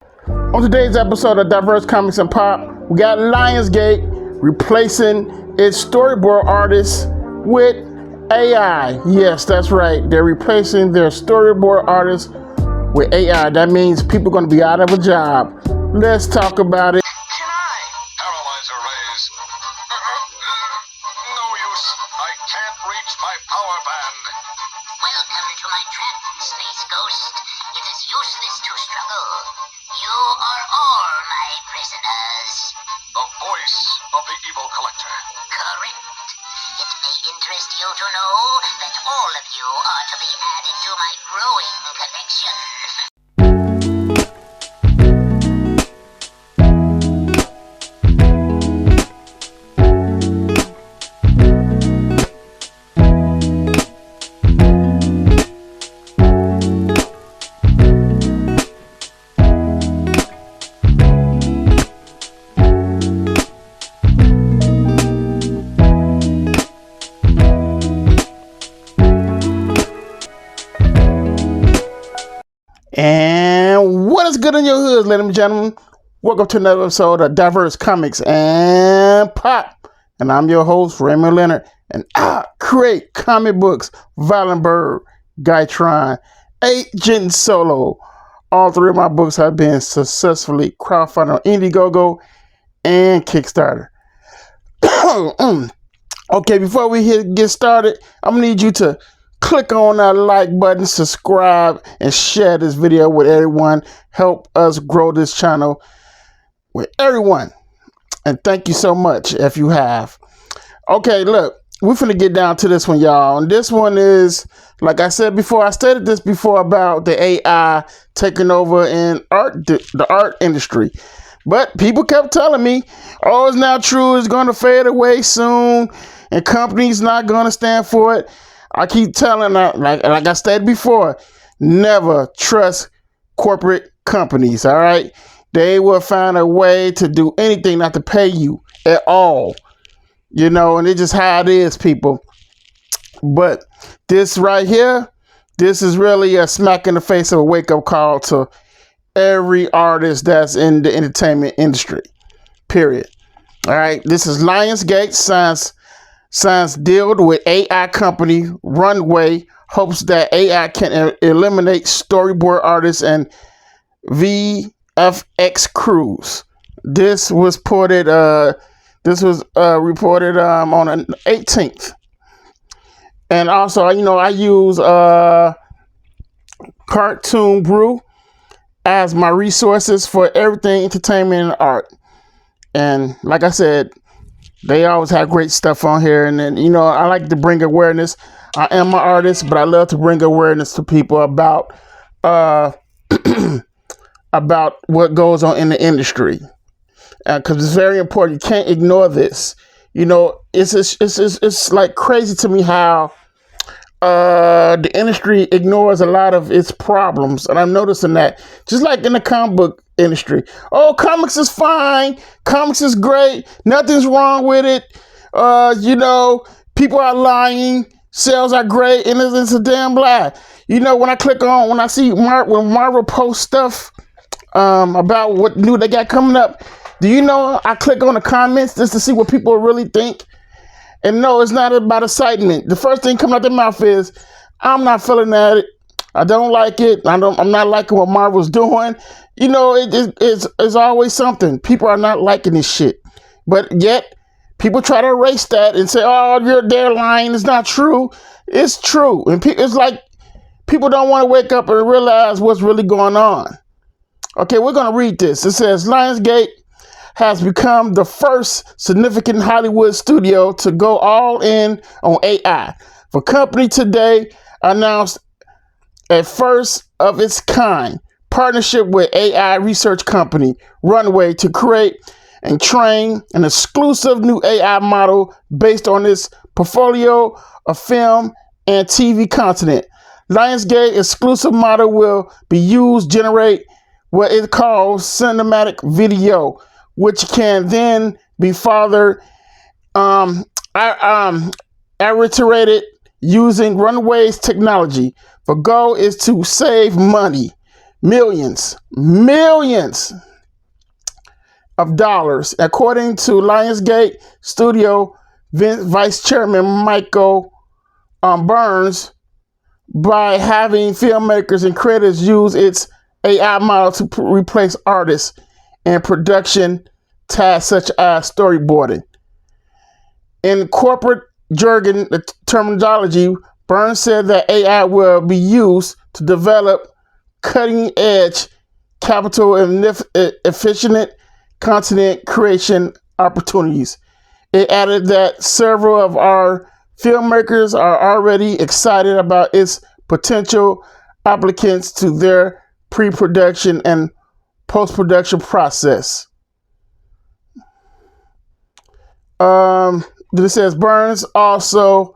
On today's episode of Diverse Comics and Pop, we got LionsGate replacing its storyboard artists with AI. Yes, that's right. They're replacing their storyboard artists with AI. That means people are going to be out of a job. Let's talk about it. Paralyzer rays. No use. I can't reach my power band. Welcome to my trap, Space Ghost. It is useless to struggle. You are all my prisoners. The voice of the evil collector. Correct. It may interest you to know that all of you are to be added to my growing collection. And what is good in your hoods, ladies and gentlemen? Welcome to another episode of Diverse Comics and Pop. And I'm your host, Raymond Leonard. And I create comic books, Violent Bird, Guytron, Agent Solo. All three of my books have been successfully crowdfunded on Indiegogo and Kickstarter. Okay, before we get started, I'm going to need you to click on that like button, subscribe, and share this video with everyone. Help us grow this channel with everyone. And thank you so much if you have. Okay, look, we're finna get down to this one, y'all. And this one is, like I said before, I stated this before about the AI taking over in the art industry. But people kept telling me, oh, it's not true. It's going to fade away soon. And companies not going to stand for it. I keep telling that, like I said before, never trust corporate companies, all right? They will find a way to do anything not to pay you at all, you know, and it's just how it is, people. But this right here, this is really a smack in the face of a wake-up call to every artist that's in the entertainment industry, period. All right, this is LionsGate signs deal with AI company Runway, hopes that AI can eliminate storyboard artists and VFX crews. This was reported on the 18th. And also, you know, I use Cartoon Brew as my resources for everything entertainment and art. And like I said, they always have great stuff on here. And then, you know, I like to bring awareness. I am an artist, but I love to bring awareness to people about about what goes on in the industry. Because it's very important. You can't ignore this. You know, it's like crazy to me how the industry ignores a lot of its problems. And I'm noticing that just like in the comic book industry. Oh, comics is fine. Comics is great. Nothing's wrong with it. You know, people are lying. Sales are great. And it's a damn lie. You know, when I see when Marvel posts stuff about what new they got coming up, do you know I click on the comments just to see what people really think? And no, it's not about excitement. The first thing coming out their mouth is, I'm not feeling that. I don't like it. I'm not liking what Marvel's doing. You know, it's always something. People are not liking this shit. But yet, people try to erase that and say, oh, they're lying. It's not true. It's true. And it's like people don't want to wake up and realize what's really going on. Okay, we're going to read this. It says, LionsGate has become the first significant Hollywood studio to go all in on AI. The company today announced a first of its kind partnership with AI research company Runway to create and train an exclusive new AI model based on its portfolio of film and TV content. LionsGate exclusive model will be used to generate what it calls cinematic video, which can then be further iterated using Runway's technology. The goal is to save money millions of dollars, according to LionsGate Studio Vice Chairman Michael Burns, by having filmmakers and creators use its AI model to replace artists in production tasks such as storyboarding. In corporate jargon, the terminology, Burns said that AI will be used to develop cutting-edge, capital efficient content creation opportunities. It added that several of our filmmakers are already excited about its potential applications to their pre-production and post-production process. This says Burns also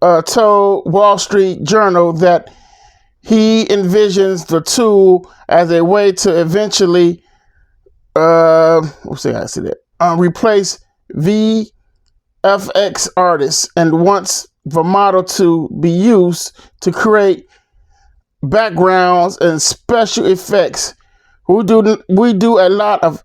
told Wall Street Journal that he envisions the tool as a way to eventually replace VFX artists, and wants the model to be used to create backgrounds and special effects. We do a lot of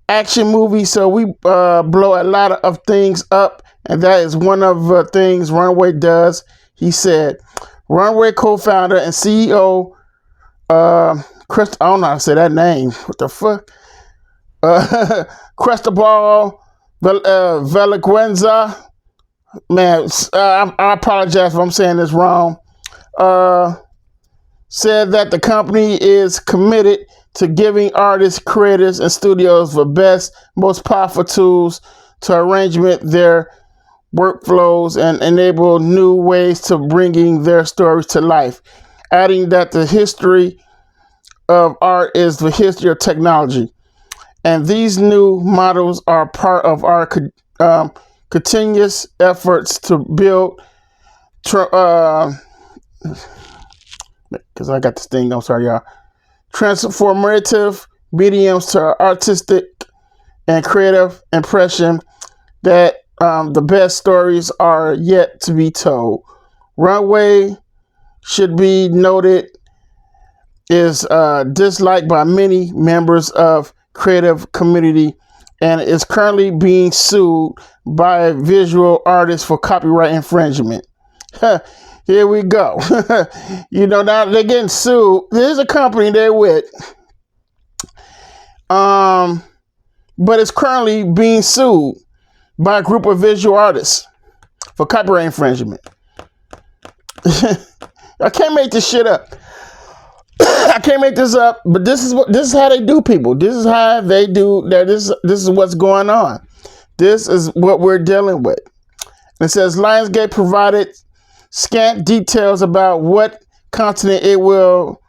action movies, so we blow a lot of things up, and that is one of the things Runway does, he said. Runway co-founder and CEO Chris, I don't know how to say that name. What the fuck? Cristobal Veligüenza. Man, I apologize if I'm saying this wrong. Said that the company is committed to giving artists, creators, and studios the best, most powerful tools to arrangement their workflows and enable new ways to bringing their stories to life, adding that the history of art is the history of technology, and these new models are part of our continuous efforts to build because I got this thing, I'm sorry y'all, transformative mediums to artistic and creative impression that the best stories are yet to be told. Runway, should be noted, is disliked by many members of creative community and is currently being sued by visual artists for copyright infringement. Here we go. Now they're getting sued. There's a company they're with, but it's currently being sued by a group of visual artists for copyright infringement. I can't make this shit up. I can't make this up, but this is how they do, people. This is how they do. This is what's going on. This is what we're dealing with. It says LionsGate provided scant details about what content it will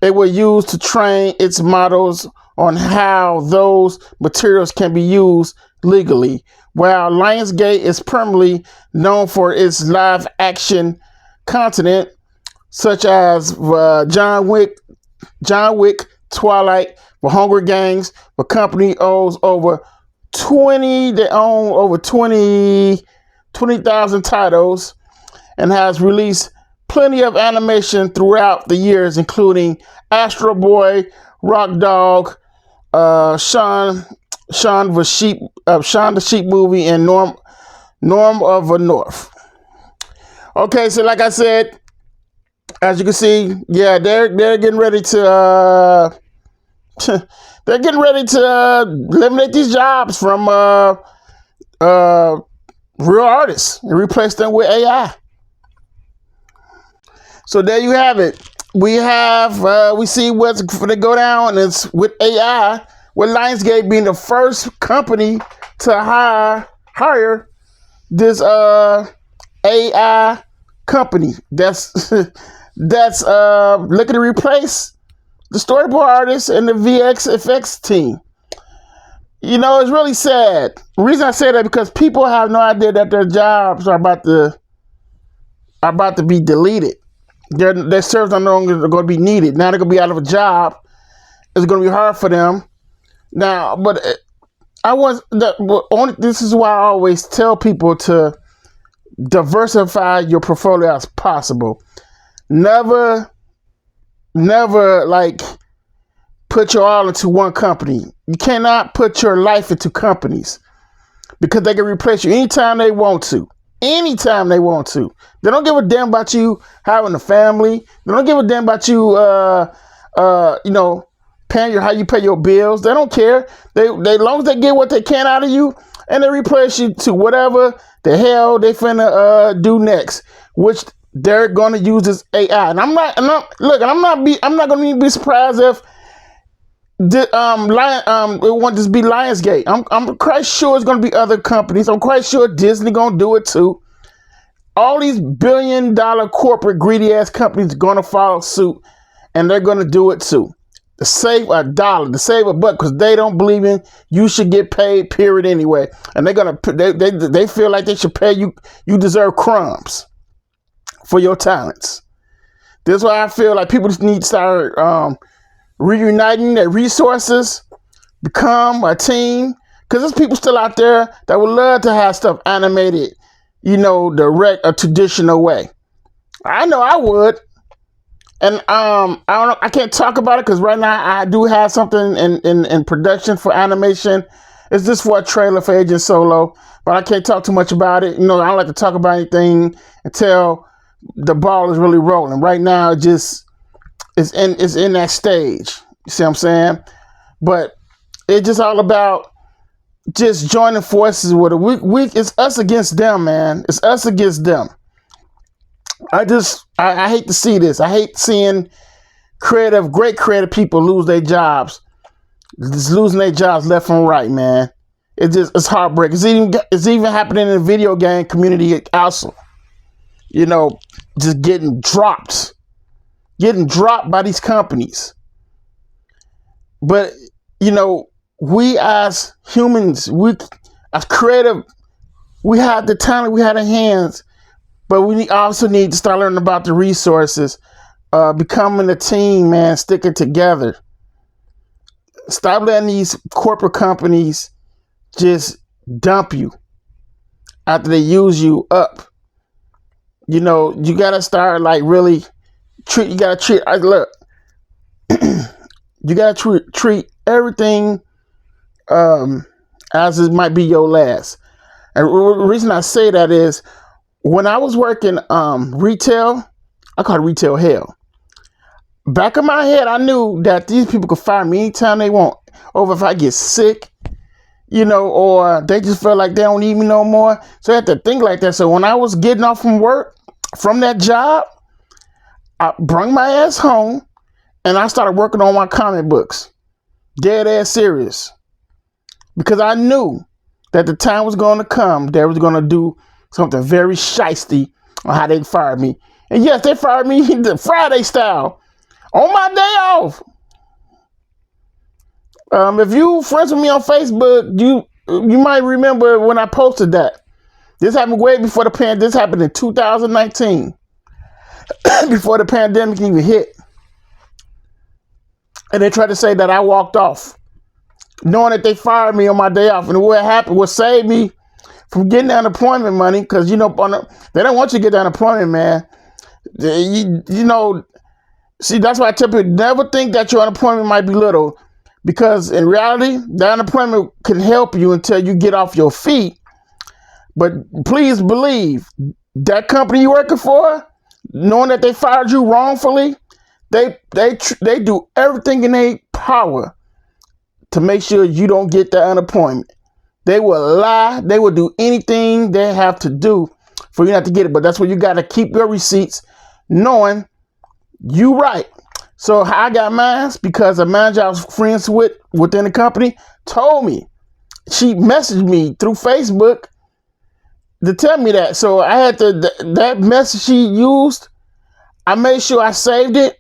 use to train its models on how those materials can be used legally. While LionsGate is primarily known for its live action content, such as John Wick, Twilight, The Hunger Games, the company owns over 20,000 titles and has released plenty of animation throughout the years, including Astro Boy, Rock Dog, Shaun the Sheep movie, and Norm of the North. Okay, so like I said, as you can see, yeah, they're getting ready to eliminate these jobs from real artists and replace them with AI. So there you have it. We see what's going to go down, and it's with AI, with LionsGate being the first company to hire this AI company that's looking to replace the storyboard artists and the VFX team. It's really sad. The reason I say that because people have no idea that their jobs are about to be deleted. Their services are no longer going to be needed. Now they're going to be out of a job. It's going to be hard for them. Now, but this is why I always tell people to diversify your portfolio as possible. Never never like put your all into one company. You cannot put your life into companies because they can replace you anytime they want to. Anytime they want to. They don't give a damn about you having a family. They don't give a damn about you, paying how you pay your bills. They don't care. They long as they get what they can out of you, and they replace you to whatever the hell they finna do next, which they're gonna use this AI. And I'm not gonna be surprised if it won't just be LionsGate. I'm quite sure it's gonna be other companies. I'm quite sure Disney gonna do it too. All these billion-dollar corporate greedy ass companies gonna follow suit, and they're gonna do it too. To save a dollar, to save a buck, because they don't believe in you should get paid, period, anyway. And they feel like they should pay you. You deserve crumbs for your talents. This is why I feel like people just need to start reuniting their resources, become a team, because there's people still out there that would love to have stuff animated, a traditional way. I know I would. And I can't talk about it because right now I do have something in production for animation. It's just for a trailer for Agent Solo, but I can't talk too much about it. I don't like to talk about anything until the ball is really rolling. Right now, it's in that stage. You see what I'm saying? But it's just all about just joining forces with it. It's us against them, man. It's us against them. I hate to see this. I hate seeing great creative people lose their jobs. Just losing their jobs left and right, man. It's heartbreaking. It's even happening in the video game community also. Just getting dropped by these companies. But, we as humans, we as creative, we have the talent, we have the hands, but we also need to start learning about the resources, becoming a team, man, sticking together. Stop letting these corporate companies just dump you after they use you up. You gotta start really treat everything as it might be your last. And the reason I say that is when I was working retail, I call it retail hell. Back in my head, I knew that these people could fire me anytime they want. Over if I get sick, or they just feel like they don't need me no more. So I had to think like that. So when I was getting off from work, from that job, I brung my ass home and I started working on my comic books. Dead ass serious. Because I knew that the time was going to come. They was going to do something very shiesty on how they fired me. And yes, they fired me the Friday style on my day off. If you friends with me on Facebook, you might remember when I posted that. This happened way before the pandemic. This happened in 2019, before the pandemic even hit. And they tried to say that I walked off, knowing that they fired me on my day off. And what happened was save me from getting the unemployment money, because they don't want you to get the unemployment, man. See, that's why I tell people never think that your unemployment might be little, because in reality, the unemployment can help you until you get off your feet. But please believe that company you're working for, knowing that they fired you wrongfully, they do everything in their power to make sure you don't get that unemployment. They will lie. They will do anything they have to do for you not to get it. But that's where you got to keep your receipts, knowing you right. So I got mine because a manager I was friends with within the company told me. She messaged me through Facebook to tell me that. So I had to, that message she used, I made sure I saved it.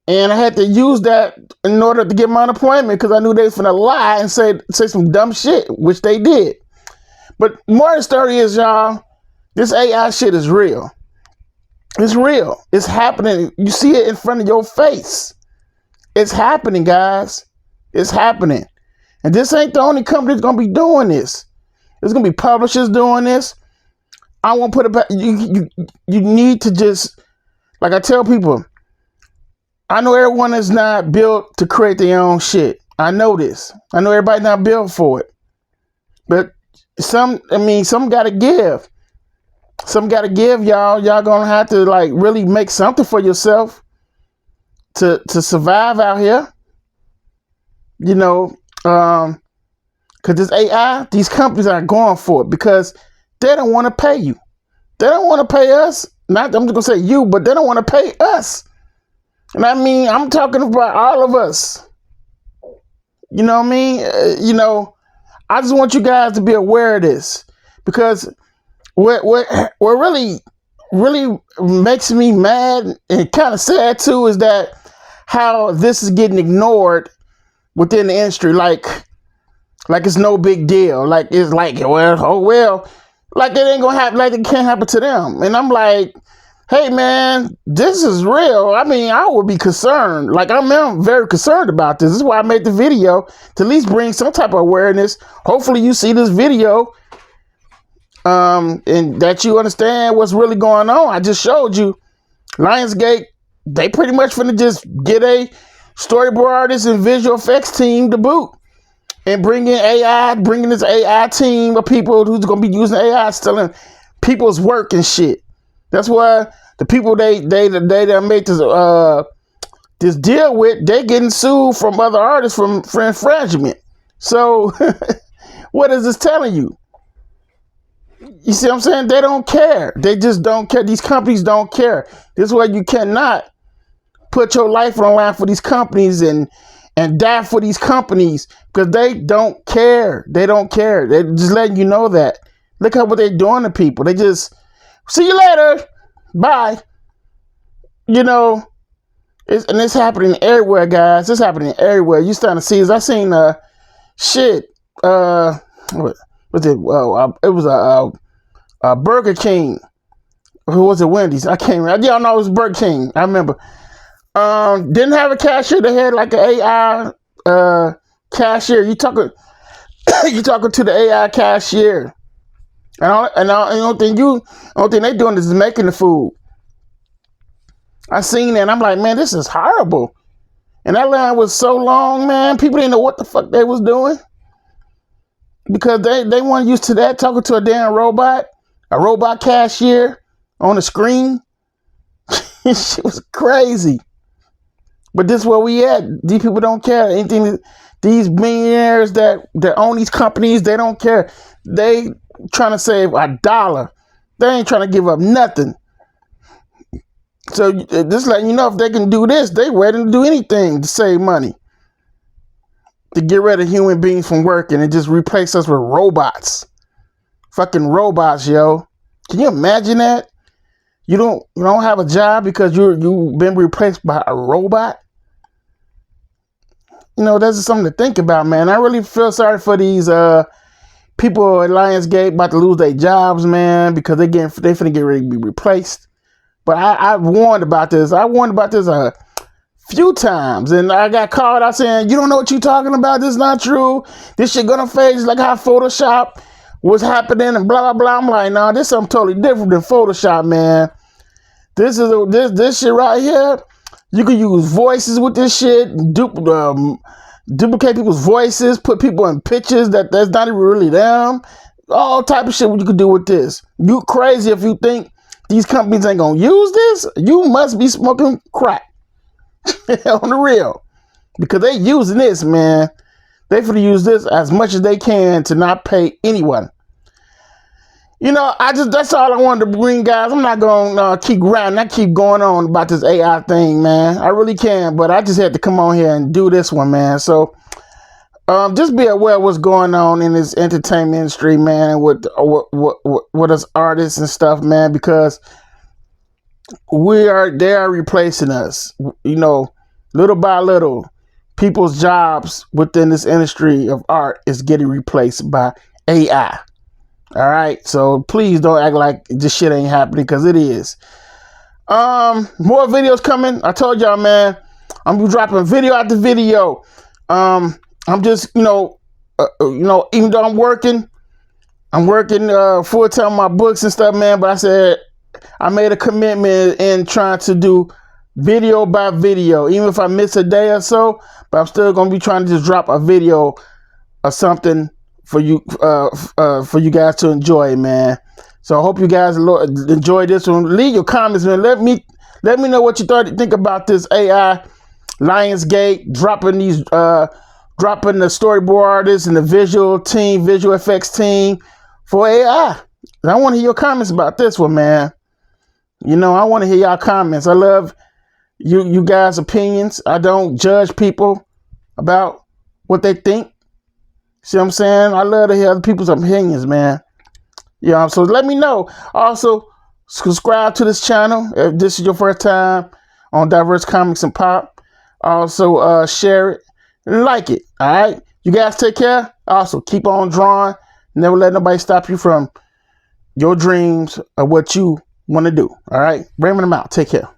And I had to use that in order to get my unemployment, because I knew they was finna lie and say some dumb shit, which they did. But more of the story is, y'all, this AI shit is real. It's real. It's happening. You see it in front of your face. It's happening, guys. It's happening. And this ain't the only company that's gonna be doing this. There's gonna be publishers doing this. I won't put it back. You need to just, like I tell people, I know everyone is not built to create their own shit. I know this. I know everybody not built for it. But some gotta give. Some gotta give, y'all. Y'all gonna have to like really make something for yourself to survive out here. You know, cause this AI, these companies are going for it because they don't want to pay you. They don't want to pay us. Not I'm just gonna say you, but they don't want to pay us. And I mean, I'm talking about all of us. You know what I mean? I just want you guys to be aware of this because what really makes me mad and kind of sad too is that how this is getting ignored within the industry, like it's no big deal, like it's like like it ain't gonna happen, like it can't happen to them. And I'm like, hey man, this is real. I mean, I would be concerned. Like I'm very concerned about this. This is why I made the video, to at least bring some type of awareness. Hopefully you see this video and that you understand what's really going on. I just showed you LionsGate, they pretty much finna just get a storyboard artist and visual effects team to boot and bringing this AI team of people who's gonna be using AI, stealing people's work and shit. That's why the people they made this deal with, they getting sued from other artists for infringement. So what is this telling you? You see what I'm saying? They don't care. They just don't care. These companies don't care. This is why you cannot put your life on the line for these companies and die for these companies, because they don't care. They don't care. They're just letting you know that. Look at what they're doing to people. They just, see you later. Bye. You know, it's happening everywhere, guys. It's happening everywhere. You starting to see this. I seen what was it? It was a Burger King. Who was it? Wendy's. I can't remember. Y'all know it was Burger King. I remember. Didn't have a cashier. They had like an AI cashier. You talking to the AI cashier. And the only thing they doing is making the food. I seen that and I'm like, man, this is horrible. And that line was so long, man. People didn't know what the fuck they was doing. Because they weren't used to that, talking to a damn robot. A robot cashier on the screen. Shit was crazy. But this is where we at. These people don't care. Anything, these millionaires that own these companies, they don't care. They trying to save $1. They ain't trying to give up nothing. So just letting you know, if they can do this, they ready to do anything to save money. To get rid of human beings from working and just replace us with robots. Fucking robots, yo. Can you imagine that? You don't have a job because you've been replaced by a robot? You know, that's something to think about, man. I really feel sorry for these people at LionsGate about to lose their jobs, man, because they finna get ready to be replaced. But I warned about this. I warned about this a few times, and I got called out saying, you don't know what you're talking about. This is not true. This shit gonna fade, just like how Photoshop was happening and blah, blah, blah. I'm like, nah, this is something totally different than Photoshop, man. This shit right here. You can use voices with this shit, duplicate people's voices, put people in pictures that's not even really them. All type of shit you can do with this. You crazy if you think these companies ain't gonna use this. You must be smoking crack. On the real. Because they using this, man. They finna use this as much as they can to not pay anyone. You know, that's all I wanted to bring, guys. I'm not gonna keep grinding. I keep going on about this AI thing, man. I really can, but I just had to come on here and do this one, man. So just be aware of what's going on in this entertainment industry, man, and with us artists and stuff, man, because they are replacing us. You know, little by little, people's jobs within this industry of art is getting replaced by AI. All right, so please don't act like this shit ain't happening, because it is. More videos coming. I told y'all, man, I'm gonna be dropping video after video. I'm just, even though I'm working full time on my books and stuff, man. But I said I made a commitment in trying to do video by video, even if I miss a day or so, but I'm still gonna be trying to just drop a video or something for you guys to enjoy, man. So I hope you guys enjoy this one. Leave your comments, man. Let me know what you think about this AI LionsGate dropping the storyboard artists and the visual effects team for AI. I want to hear your comments about this one, man. You know, I want to hear y'all comments. I love you guys' opinions. I don't judge people about what they think. See what I'm saying? I love to hear other people's opinions, man. You know, so let me know. Also, subscribe to this channel if this is your first time on Diverse Comics and Pop. Also, share it and like it. All right? You guys take care. Also, keep on drawing. Never let nobody stop you from your dreams of what you want to do. All right? Raymond, I'm out. Take care.